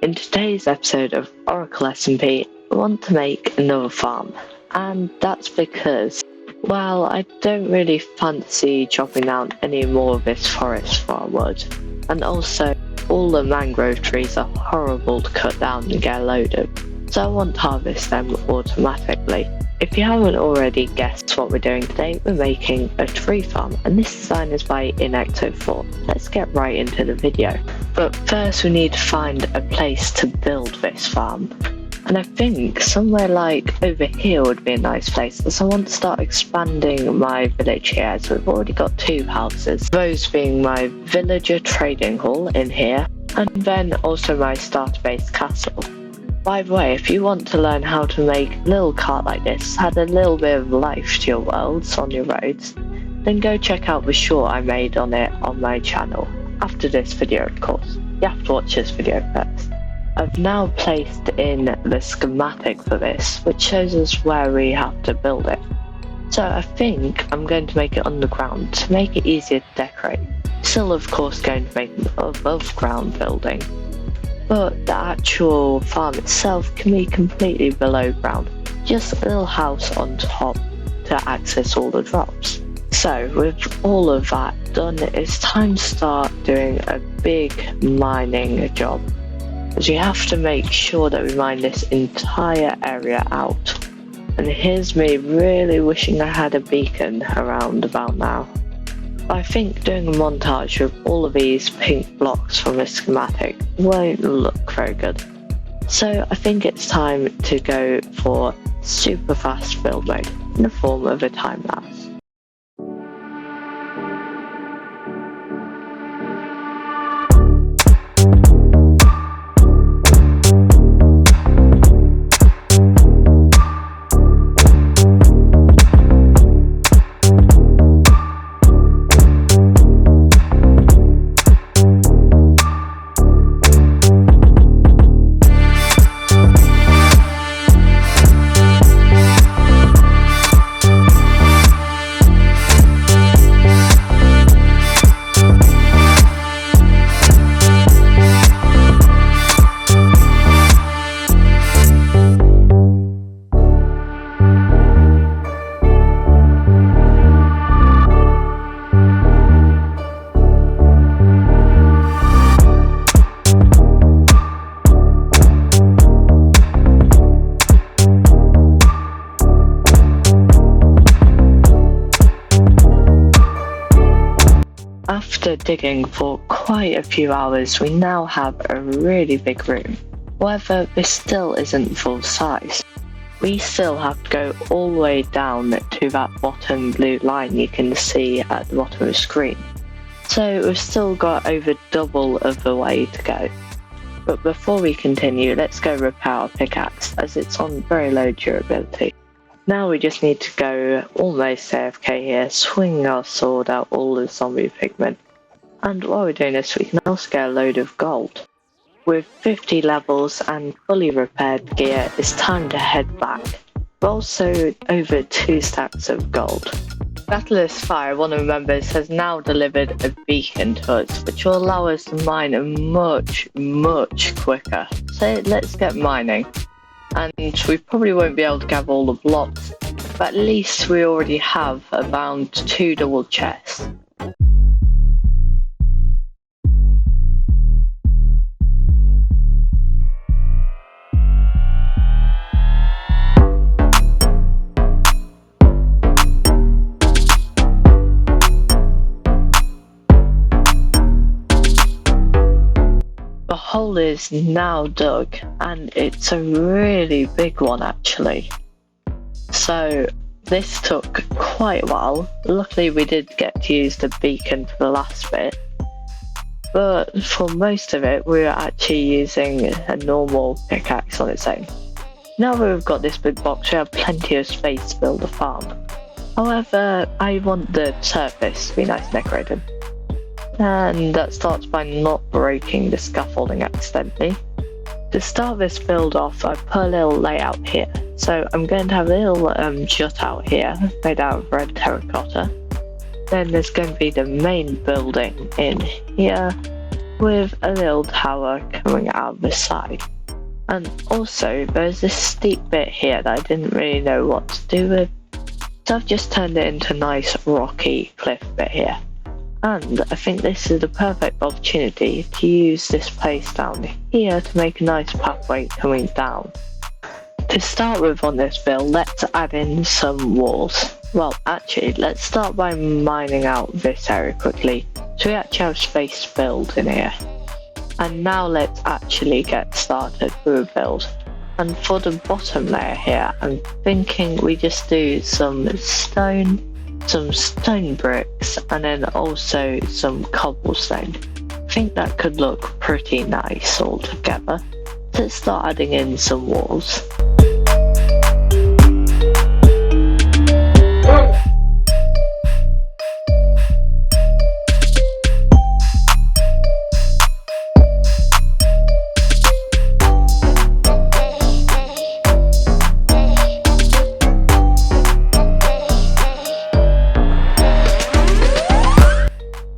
In today's episode of Oracle SMP, I want to make another farm, and that's because, well, I don't really fancy chopping down any more of this forest for wood, and also all the mangrove trees are horrible to cut down and get a load of, so I want to harvest them automatically. If you haven't already guessed what we're doing today, we're making a tree farm, and this design is by Ianxofour. Let's get right into the video. But first we need to find a place to build this farm. And I think somewhere like over here would be a nice place, as I want to start expanding my village here, as we've already got 2 houses. Those being my villager trading hall in here, and then also my starter base castle. By the way, if you want to learn how to make a little cart like this, add a little bit of life to your worlds on your roads, then go check out the short I made on it on my channel. After this video, of course. You have to watch this video first. I've now placed in the schematic for this, which shows us where we have to build it. So I think I'm going to make it underground to make it easier to decorate. Still, of course, going to make an above ground building, but the actual farm itself can be completely below ground, just a little house on top to access all the drops. So with all of that done, it's time to start doing a big mining job, as we have to make sure that we mine this entire area out. And here's me really wishing I had a beacon around about now. I think doing a montage with all of these pink blocks from the schematic won't look very good. So I think it's time to go for super fast build mode in the form of a time lapse. After digging for quite a few hours, we now have a really big room. However, this still isn't full size. We still have to go all the way down to that bottom blue line you can see at the bottom of the screen. So we've still got over double of the way to go. But before we continue, let's go repair our pickaxe, as it's on very low durability. Now we just need to go almost AFK here, swinging our sword out all the zombie pigmen. And while we're doing this, we can also get a load of gold. With 50 levels and fully repaired gear, it's time to head back. We're also over 2 stacks of gold. Catalyst Fire, one of the members, has now delivered a beacon to us, which will allow us to mine much quicker. So let's get mining. And we probably won't be able to gather all the blocks, but at least we already have around 2 double chests. The hole is now dug, and it's a really big one actually. So this took quite a while. Luckily we did get to use the beacon for the last bit, but for most of it we were actually using a normal pickaxe on its own. Now that we've got this big box, we have plenty of space to build a farm. However, I want the surface to be nice and decorated. And that starts by not breaking the scaffolding accidentally. To start this build off, I put a little layout here. So I'm going to have a little jut out here, made out of red terracotta. Then there's going to be the main building in here. with a little tower coming out of the side. And also there's this steep bit here that I didn't really know what to do with, so I've just turned it into a nice rocky cliff bit here. And I think this is the perfect opportunity to use this place down here to make a nice pathway coming down. To start with on this build, let's add in some walls. Well, actually, let's start by mining out this area quickly, so we actually have space to build in here. And now let's actually get started with a build. And for the bottom layer here, I'm thinking we just do some stone bricks, and then also some cobblestone. I think that could look pretty nice all together. Let's start adding in some walls.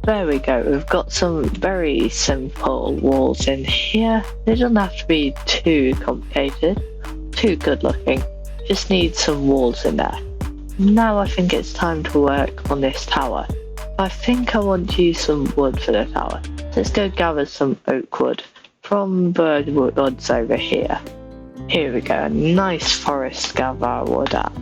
There we go, we've got some very simple walls in here. They don't have to be too complicated, too good looking, just need some walls in there. Now I think it's time to work on this tower. I think I want to use some wood for the tower. Let's go gather some oak wood from the woods over here. Here we go, a nice forest to gather our wood at.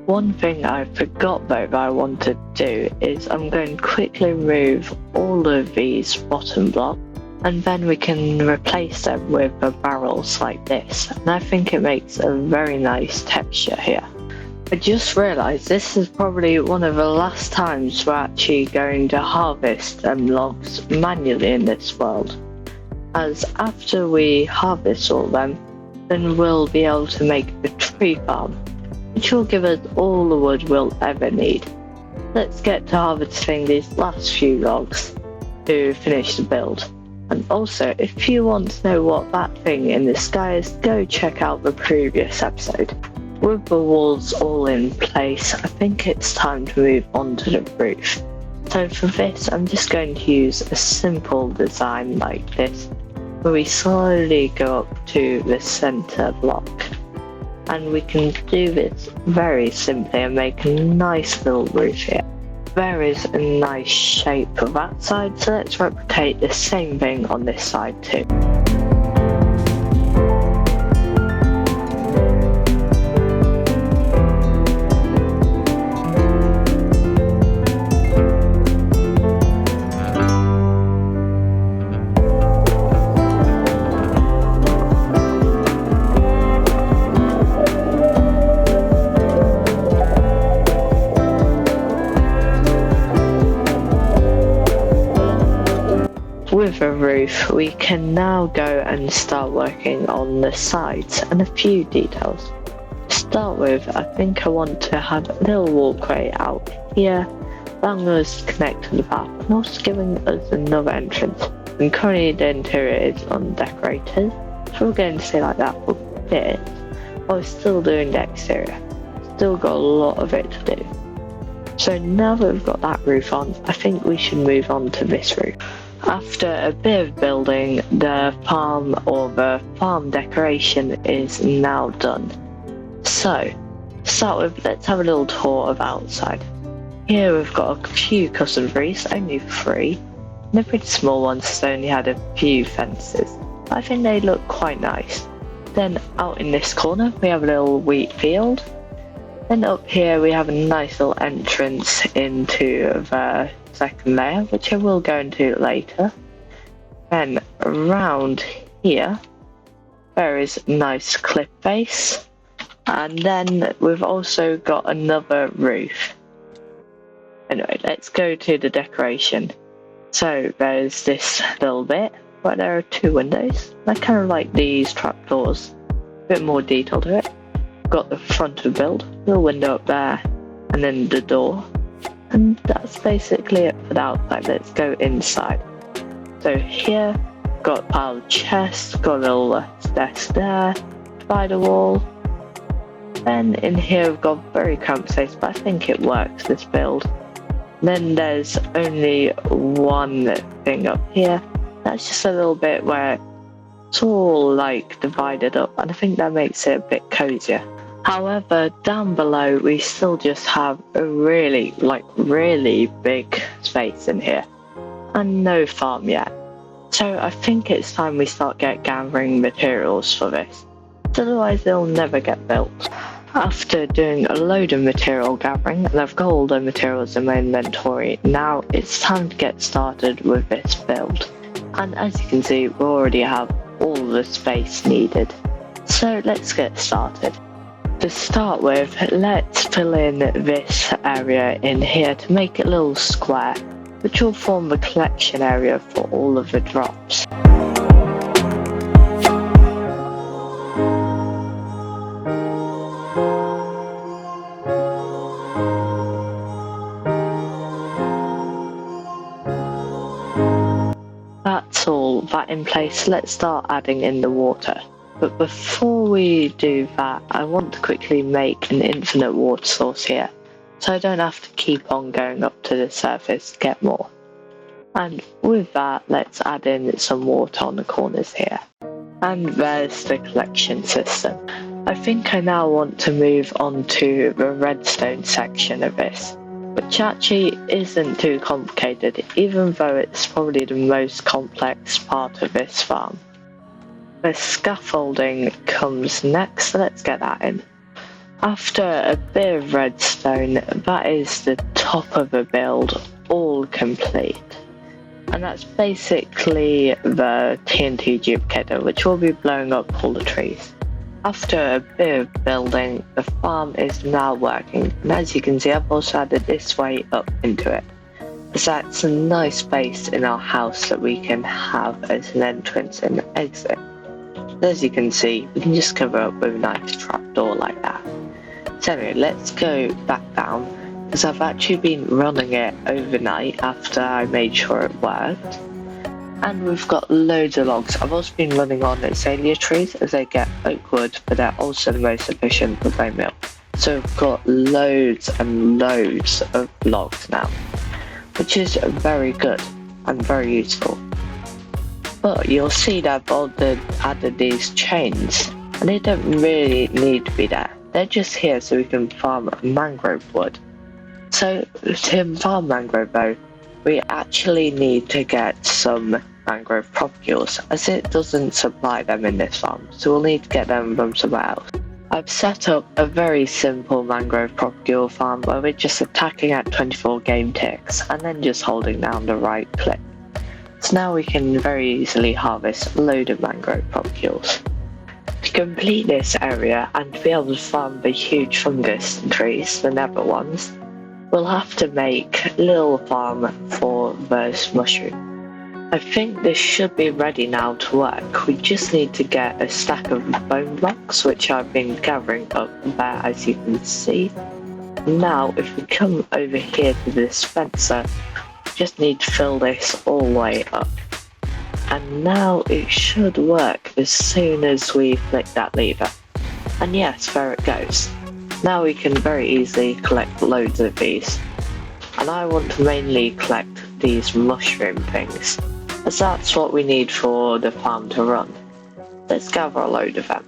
One thing I forgot though that I want to do is I'm going to quickly remove all of these bottom blocks, and then we can replace them with the barrels like this, and I think it makes a very nice texture here. I just realised this is probably one of the last times we're actually going to harvest logs manually in this world, as after we harvest all of them, then we'll be able to make a tree farm, which will give us all the wood we'll ever need. Let's get to harvesting these last few logs to finish the build. And also, if you want to know what that thing in the sky is, go check out the previous episode. With the walls all in place, I think it's time to move on to the roof. So for this, I'm just going to use a simple design like this, where we slowly go up to the center block. And we can do this very simply and make a nice little roof here. There is a nice shape for that side, so let's replicate the same thing on this side too. With a roof, we can now go and start working on the sides and a few details. To start with, I think I want to have a little walkway out here, allowing us to connect to the path and also giving us another entrance. And currently the interior is undecorated, so we're going to stay like that for a bit, while we're still doing the exterior. Still got a lot of it to do. So now that we've got that roof on, I think we should move on to this roof. After a bit of building, the farm decoration is now done. So, to start with, let's have a little tour of outside. Here we've got a few custom trees, only 3. And they're pretty small ones, so only had a few fences. But I think they look quite nice. Then out in this corner, we have a little wheat field. Then up here we have a nice little entrance into the second layer, which I will go into later. Then around here there is a nice cliff face, and then we've also got another roof. Anyway, let's go to the decoration. So there's this little bit where there are 2 windows. I kind of like these trapdoors, a bit more detail to it. Got the front of build, little window up there, and then the door. And that's basically it for the outside. Let's go inside. So here, got a pile of chests, got a little desk there, spider wall. Then in here we've got very cramped space, but I think it works, this build. Then there's only one thing up here, That's just a little bit where it's all like divided up, and I think that makes it a bit cozier. However, down below we still just have a really big space in here, and no farm yet. So I think it's time we start gathering materials for this, otherwise they'll never get built. After doing a load of material gathering, and I've got all the materials in my inventory, now it's time to get started with this build. And as you can see, we already have all the space needed. So let's get started. To start with, let's fill in this area in here to make it a little square, which will form the collection area for all of the drops. That's all that in place, let's start adding in the water. But before we do that, I want to quickly make an infinite water source here, so I don't have to keep on going up to the surface to get more. And with that, let's add in some water on the corners here. And there's the collection system. I think I now want to move on to the redstone section of this, which actually isn't too complicated, even though it's probably the most complex part of this farm. The scaffolding comes next, so let's get that in. After a bit of redstone, that is the top of the build, all complete. And that's basically the TNT duplicator, which will be blowing up all the trees. After a bit of building, the farm is now working, and as you can see, I've also added this way up into it, as that's a nice space in our house that we can have as an entrance and exit. As you can see, we can just cover up with a nice trapdoor like that. So anyway, let's go back down, because I've actually been running it overnight after I made sure it worked. And we've got loads of logs. I've also been running on azalea trees as they get oak wood, but they're also the most efficient for bone meal. So we've got loads and loads of logs now, which is very good and very useful. But you'll see that I've added these chains, and they don't really need to be there. They're just here so we can farm mangrove wood. So to farm mangrove though, we actually need to get some mangrove propagules, as it doesn't supply them in this farm, so we'll need to get them from somewhere else. I've set up a very simple mangrove propagule farm where we're just attacking at 24 game ticks and then just holding down the right click. So now we can very easily harvest a load of mangrove propagules. To complete this area and to be able to farm the huge fungus trees, the nether ones, we'll have to make a little farm for those mushrooms. I think this should be ready now to work. We just need to get a stack of bone blocks, which I've been gathering up there as you can see. Now if we come over here to the dispenser, we just need to fill this all the way up. And now it should work as soon as we flick that lever. And yes, there it goes. Now we can very easily collect loads of these. And I want to mainly collect these mushroom things, as that's what we need for the farm to run. Let's gather a load of them.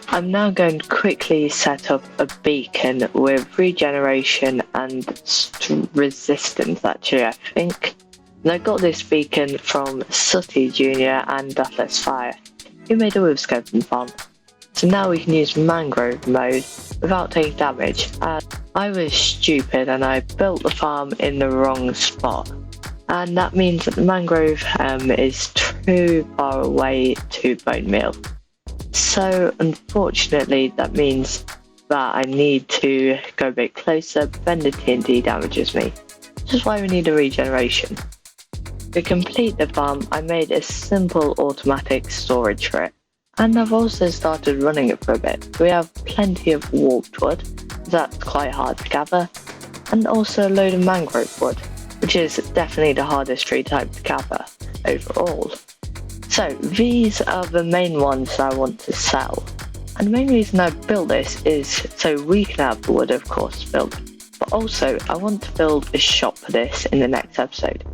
I'm now going to quickly set up a beacon with regeneration and resistance actually, I think. And I got this beacon from Sooty Jr. and Deathless Fire, who made a skeleton farm. So now we can use mangrove mode without taking damage. And I was stupid and I built the farm in the wrong spot. And that means that the mangrove is too far away to bone meal. So unfortunately that means that I need to go a bit closer, then the TNT damages me. Which is why we need a regeneration. To complete the farm, I made a simple automatic storage for it. And I've also started running it for a bit. We have plenty of warped wood, that's quite hard to gather, and also a load of mangrove wood, which is definitely the hardest tree type to gather overall. So these are the main ones I want to sell. And the main reason I built this is so we can have the wood, of course, built, but also I want to build a shop for this in the next episode.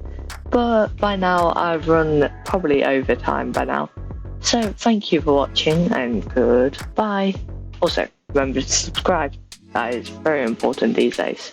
but by now I've run probably over time by now. So thank you for watching and goodbye. Also, remember to subscribe, that is very important these days.